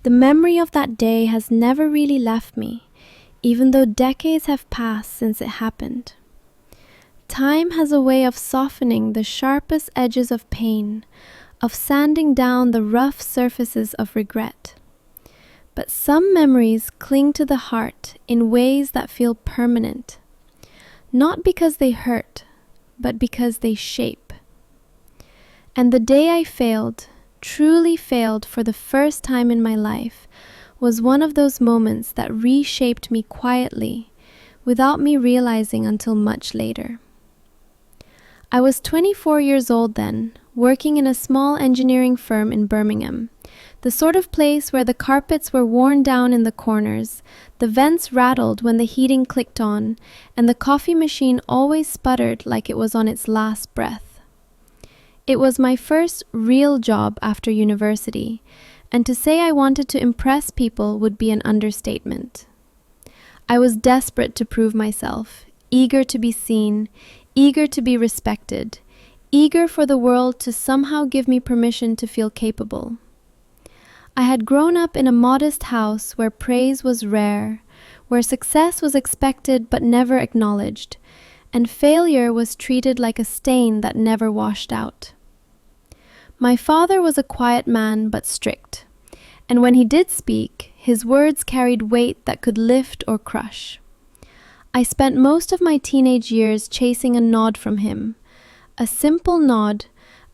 The memory of that day has never really left me, even though decades have passed since it happened. Time has a way of softening the sharpest edges of pain, of sanding down the rough surfaces of regret. But some memories cling to the heart in ways that feel permanent, not because they hurt, but because they shape. And the day I failed, truly failed for the first time in my life, was one of those moments that reshaped me quietly, without me realizing until much later. I was 24 years old then, working in a small engineering firm in Birmingham, the sort of place where the carpets were worn down in the corners, the vents rattled when the heating clicked on, and the coffee machine always sputtered like it was on its last breath. It was my first real job after university, and to say I wanted to impress people would be an understatement. I was desperate to prove myself, eager to be seen, eager to be respected, eager for the world to somehow give me permission to feel capable. I had grown up in a modest house where praise was rare, where success was expected but never acknowledged, and failure was treated like a stain that never washed out. My father was a quiet man but strict, and when he did speak, his words carried weight that could lift or crush. I spent most of my teenage years chasing a nod from him, a simple nod,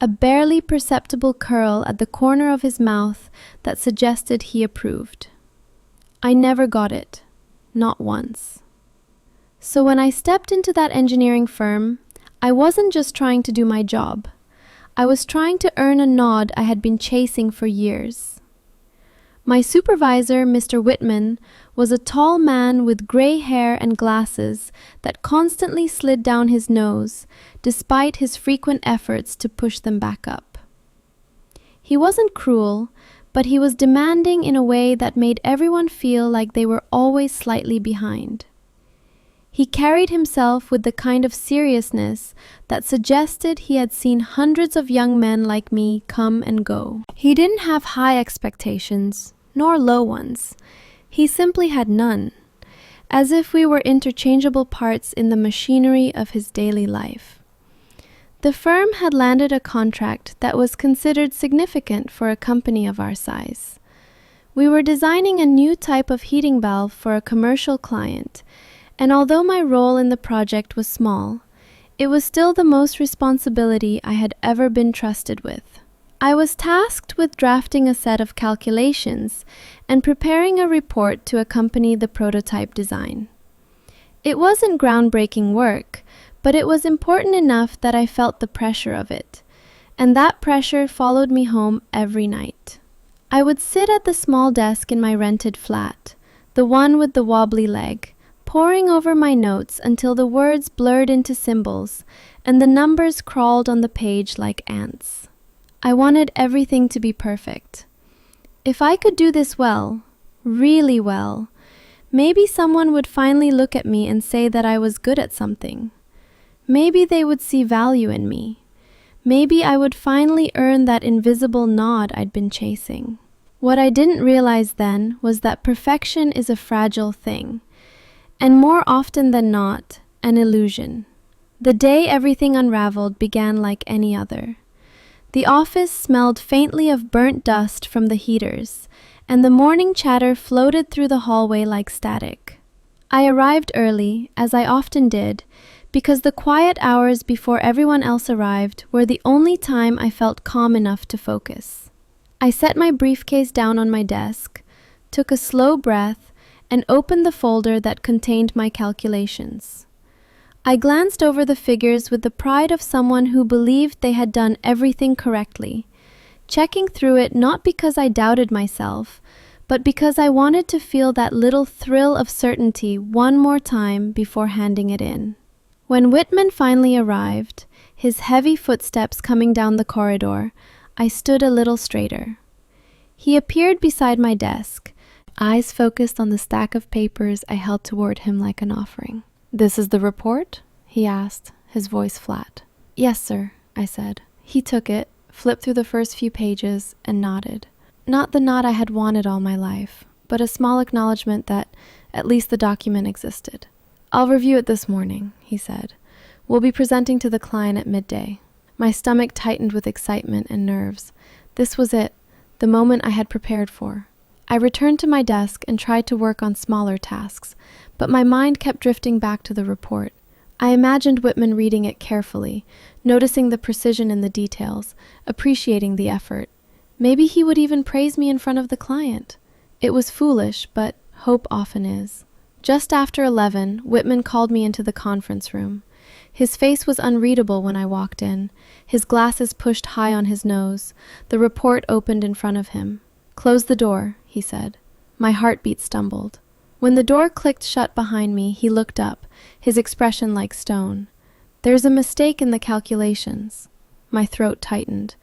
a barely perceptible curl at the corner of his mouth that suggested he approved. I never got it, not once. So when I stepped into that engineering firm, I wasn't just trying to do my job. I was trying to earn a nod I had been chasing for years. My supervisor, Mr. Whitman, was a tall man with gray hair and glasses that constantly slid down his nose, despite his frequent efforts to push them back up. He wasn't cruel, but he was demanding in a way that made everyone feel like they were always slightly behind. He carried himself with the kind of seriousness that suggested he had seen hundreds of young men like me come and go. He didn't have high expectations, nor low ones. He simply had none, as if we were interchangeable parts in the machinery of his daily life. The firm had landed a contract that was considered significant for a company of our size. We were designing a new type of heating valve for a commercial client, and although my role in the project was small, it was still the most responsibility I had ever been trusted with. I was tasked with drafting a set of calculations and preparing a report to accompany the prototype design. It wasn't groundbreaking work, but it was important enough that I felt the pressure of it, and that pressure followed me home every night. I would sit at the small desk in my rented flat, the one with the wobbly leg, poring over my notes until the words blurred into symbols and the numbers crawled on the page like ants. I wanted everything to be perfect. If I could do this well, really well, maybe someone would finally look at me and say that I was good at something. Maybe they would see value in me. Maybe I would finally earn that invisible nod I'd been chasing. What I didn't realize then was that perfection is a fragile thing, and more often than not, an illusion. The day everything unraveled began like any other. The office smelled faintly of burnt dust from the heaters, and the morning chatter floated through the hallway like static. I arrived early, as I often did, because the quiet hours before everyone else arrived were the only time I felt calm enough to focus. I set my briefcase down on my desk, took a slow breath, and opened the folder that contained my calculations. I glanced over the figures with the pride of someone who believed they had done everything correctly, checking through it not because I doubted myself, but because I wanted to feel that little thrill of certainty one more time before handing it in. When Whitman finally arrived, his heavy footsteps coming down the corridor, I stood a little straighter. He appeared beside my desk, eyes focused on the stack of papers I held toward him like an offering. "This is the report?" he asked, his voice flat. "Yes, sir," I said. He took it, flipped through the first few pages, and nodded. Not the nod I had wanted all my life, but a small acknowledgement that at least the document existed. "I'll review it this morning," he said. "We'll be presenting to the client at midday." My stomach tightened with excitement and nerves. This was it, the moment I had prepared for. I returned to my desk and tried to work on smaller tasks, but my mind kept drifting back to the report. I imagined Whitman reading it carefully, noticing the precision in the details, appreciating the effort. Maybe he would even praise me in front of the client. It was foolish, but hope often is. Just after 11, Whitman called me into the conference room. His face was unreadable when I walked in, his glasses pushed high on his nose, the report opened in front of him. "Close the door," he said. My heartbeat stumbled. When the door clicked shut behind me, he looked up, his expression like stone. "There's a mistake in the calculations." My throat tightened.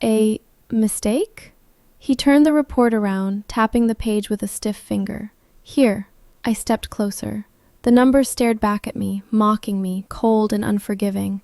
"A mistake?" He turned the report around, tapping the page with a stiff finger. "Here." I stepped closer. The numbers stared back at me, mocking me, cold and unforgiving.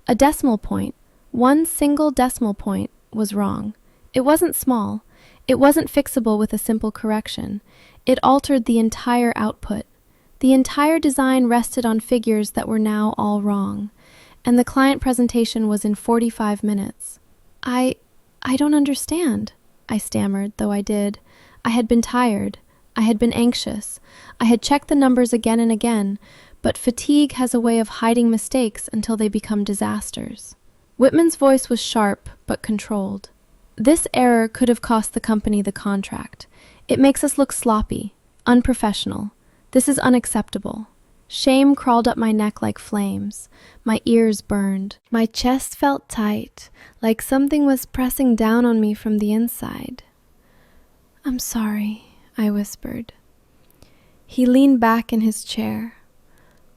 A decimal point, one single decimal point, was wrong. It wasn't small. It wasn't fixable with a simple correction. It altered the entire output. The entire design rested on figures that were now all wrong. And the client presentation was in 45 minutes. I don't understand," I stammered, though I did. I had been tired. I had been anxious. I had checked the numbers again and again, but fatigue has a way of hiding mistakes until they become disasters. Whitman's voice was sharp, but controlled. "This error could have cost the company the contract. It makes us look sloppy, unprofessional. This is unacceptable." Shame crawled up my neck like flames. My ears burned. My chest felt tight, like something was pressing down on me from the inside. "I'm sorry," I whispered. He leaned back in his chair.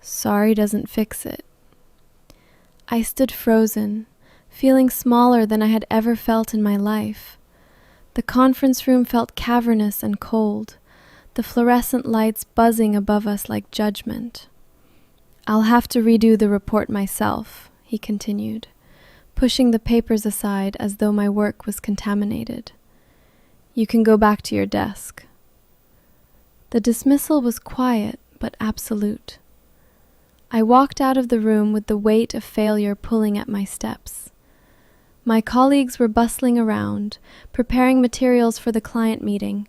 "Sorry doesn't fix it." I stood frozen, feeling smaller than I had ever felt in my life. The conference room felt cavernous and cold, the fluorescent lights buzzing above us like judgment. "I'll have to redo the report myself," he continued, pushing the papers aside as though my work was contaminated. "You can go back to your desk." The dismissal was quiet but absolute. I walked out of the room with the weight of failure pulling at my steps. My colleagues were bustling around, preparing materials for the client meeting,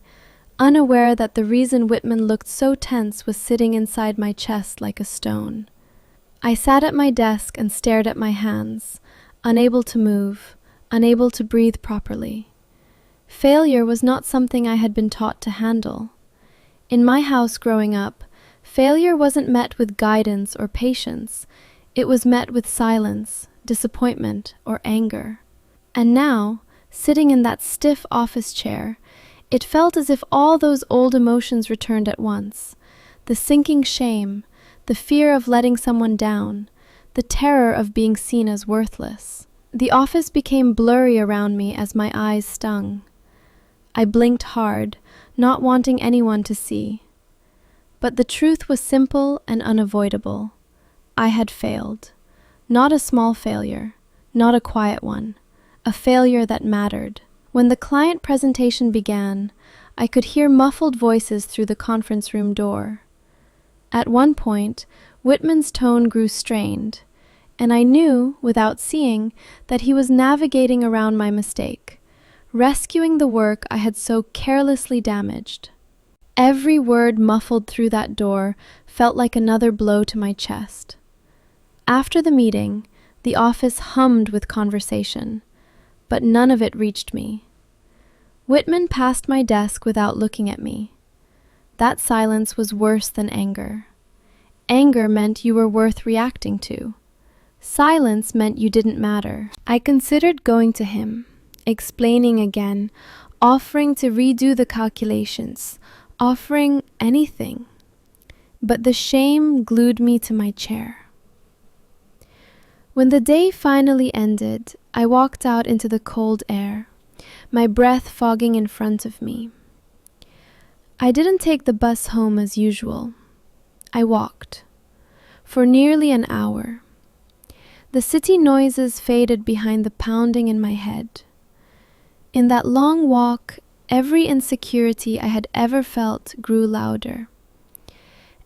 unaware that the reason Whitman looked so tense was sitting inside my chest like a stone. I sat at my desk and stared at my hands, unable to move, unable to breathe properly. Failure was not something I had been taught to handle. In my house growing up, failure wasn't met with guidance or patience. It was met with silence, disappointment, or anger. And now, sitting in that stiff office chair, it felt as if all those old emotions returned at once. The sinking shame, the fear of letting someone down, the terror of being seen as worthless. The office became blurry around me as my eyes stung. I blinked hard, not wanting anyone to see. But the truth was simple and unavoidable. I had failed. Not a small failure, not a quiet one, a failure that mattered. When the client presentation began, I could hear muffled voices through the conference room door. At one point, Whitman's tone grew strained, and I knew, without seeing, that he was navigating around my mistake, rescuing the work I had so carelessly damaged. Every word muffled through that door felt like another blow to my chest. After the meeting, the office hummed with conversation, but none of it reached me. Whitman passed my desk without looking at me. That silence was worse than anger. Anger meant you were worth reacting to. Silence meant you didn't matter. I considered going to him, explaining again, offering to redo the calculations, offering anything. But the shame glued me to my chair. When the day finally ended, I walked out into the cold air, my breath fogging in front of me. I didn't take the bus home as usual. I walked. For nearly an hour. The city noises faded behind the pounding in my head. In that long walk, every insecurity I had ever felt grew louder.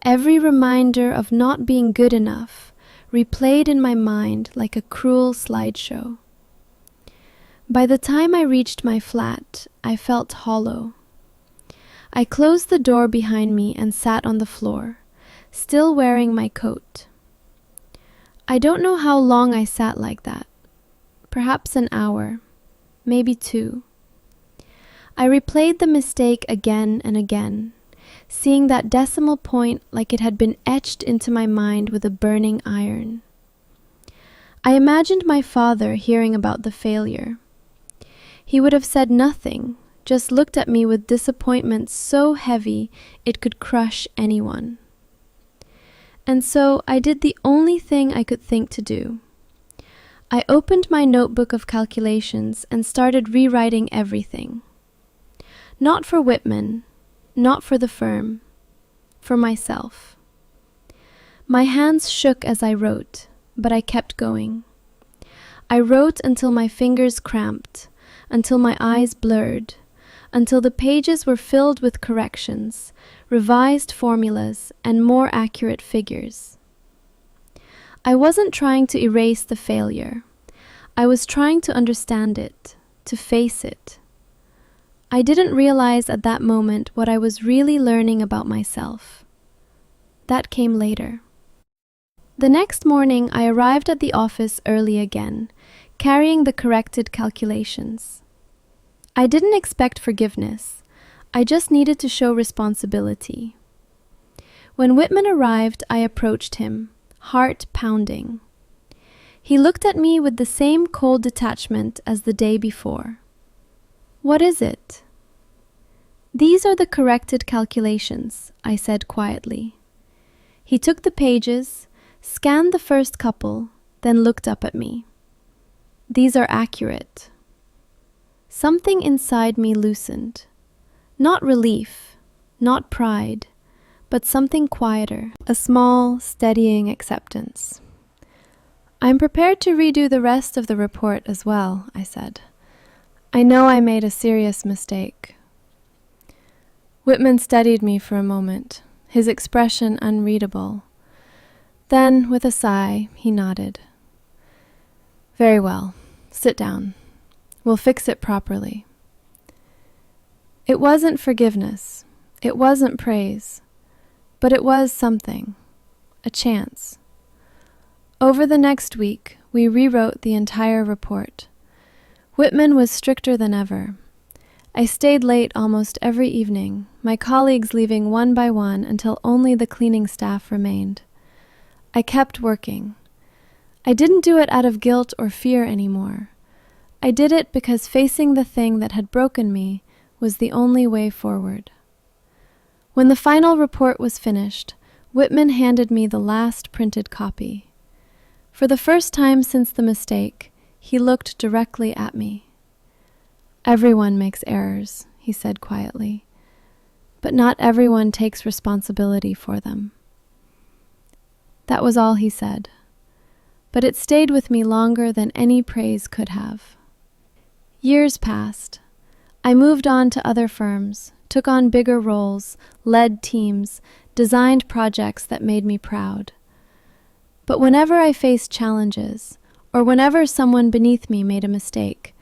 Every reminder of not being good enough replayed in my mind like a cruel slideshow. By the time I reached my flat, I felt hollow. I closed the door behind me and sat on the floor, still wearing my coat. I don't know how long I sat like that. Perhaps an hour, maybe 2. I replayed the mistake again and again, seeing that decimal point like it had been etched into my mind with a burning iron. I imagined my father hearing about the failure. He would have said nothing, just looked at me with disappointment so heavy it could crush anyone. And so I did the only thing I could think to do. I opened my notebook of calculations and started rewriting everything. Not for Whitman, not for the firm, for myself. My hands shook as I wrote, but I kept going. I wrote until my fingers cramped, until my eyes blurred, until the pages were filled with corrections, revised formulas, and more accurate figures. I wasn't trying to erase the failure. I was trying to understand it, to face it. I didn't realize at that moment what I was really learning about myself. That came later. The next morning, I arrived at the office early again, carrying the corrected calculations. I didn't expect forgiveness. I just needed to show responsibility. When Whitman arrived, I approached him, heart pounding. He looked at me with the same cold detachment as the day before. "What is it?" "These are the corrected calculations," I said quietly. He took the pages, scanned the first couple, then looked up at me. "These are accurate." Something inside me loosened. Not relief, not pride, but something quieter, a small, steadying acceptance. "I'm prepared to redo the rest of the report as well," I said. "I know I made a serious mistake." Whitman studied me for a moment, his expression unreadable. Then, with a sigh, he nodded. "Very well. Sit down. We'll fix it properly." It wasn't forgiveness. It wasn't praise. But it was something. A chance. Over the next week, we rewrote the entire report. Whitman was stricter than ever. I stayed late almost every evening, my colleagues leaving one by one until only the cleaning staff remained. I kept working. I didn't do it out of guilt or fear anymore. I did it because facing the thing that had broken me was the only way forward. When the final report was finished, Whitman handed me the last printed copy. For the first time since the mistake, he looked directly at me. "Everyone makes errors," he said quietly, "but not everyone takes responsibility for them." That was all he said, but it stayed with me longer than any praise could have. Years passed. I moved on to other firms, took on bigger roles, led teams, designed projects that made me proud. But whenever I faced challenges, or whenever someone beneath me made a mistake,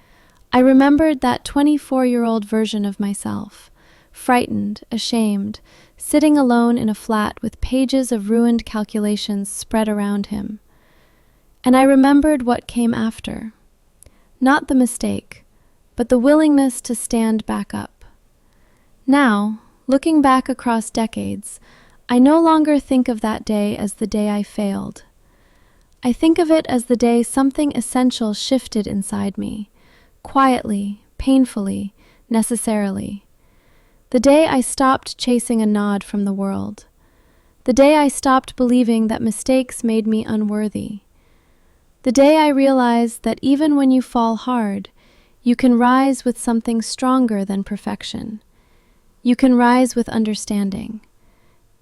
I remembered that 24-year-old version of myself, frightened, ashamed, sitting alone in a flat with pages of ruined calculations spread around him. And I remembered what came after. Not the mistake, but the willingness to stand back up. Now, looking back across decades, I no longer think of that day as the day I failed. I think of it as the day something essential shifted inside me, quietly, painfully, necessarily. The day I stopped chasing a nod from the world. The day I stopped believing that mistakes made me unworthy. The day I realized that even when you fall hard, you can rise with something stronger than perfection. You can rise with understanding.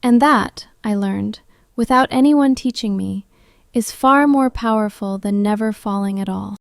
And that, I learned, without anyone teaching me, is far more powerful than never falling at all.